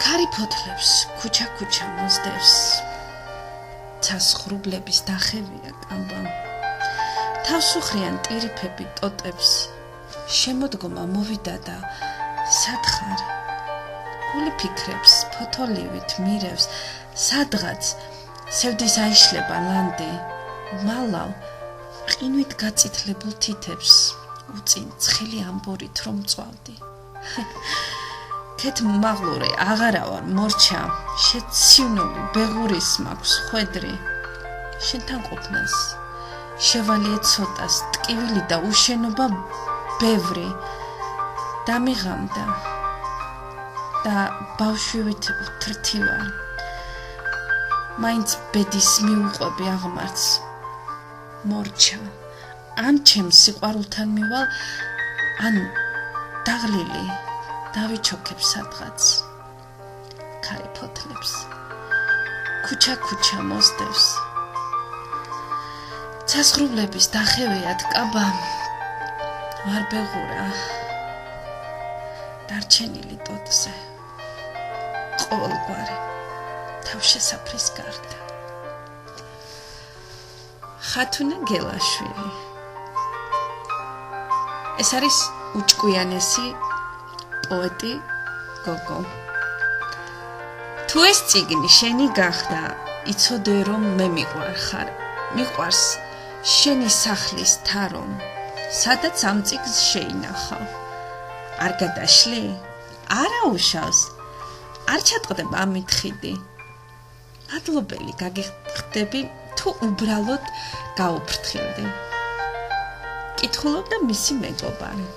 ქარი ფოთლებს ქუჩა მოსდევს ცასხრუბლების დახევია კამბა თავს უხრიან ტირიფები ტოტებს შემოდგომა მოვიდა და სათხარ გული ფიქრებს ფოთოლივით მირევს სადღაც სევდის აიშლება ლანდი მალავ ყინვით გაწითლებულ თითებს უწინ ცხელი ამბორით რომ წვავდი ქეთ მაღლურე აღარა ვარ მორჩა შეცინული ბეღურის მაქვს ხვედრი შენთან ყოფნას შევალიე ცოტას ტკივილი და უშენობა ბევრი დამიღამდა და ბავშვივით უთრთი ვარ მაინც ბედის მიუყვები აღმარts მორჩა ან ჩემს სიყვარულთან მივალ ან დაღლილი დავიჩოქებ სადღაც ქარი ფოთლებს ქუჩა მოსდევს ცასხრუბლების დახევიათ კაბა ვარ ბეღურა დარჩენილი ტოტზე ყოველგვარი თავშესაფრის გარდა ხათუნა გელაშვილი ეს არის უჭკვიანესი პოეტი გოგო თუ ეს წიგნი შენი გახდა იცოდე რომ მე მიყვარს შენი სახლის თარომ სადაც ამ წიგნს შეინახავ არ გადაშლი არა უშავს არ ჩატყდება ამით ხიდი მადლობელი გაგიხდები თუ უბრალოდ გაუფრთხილდი კითხულობდა მისი მეგობარი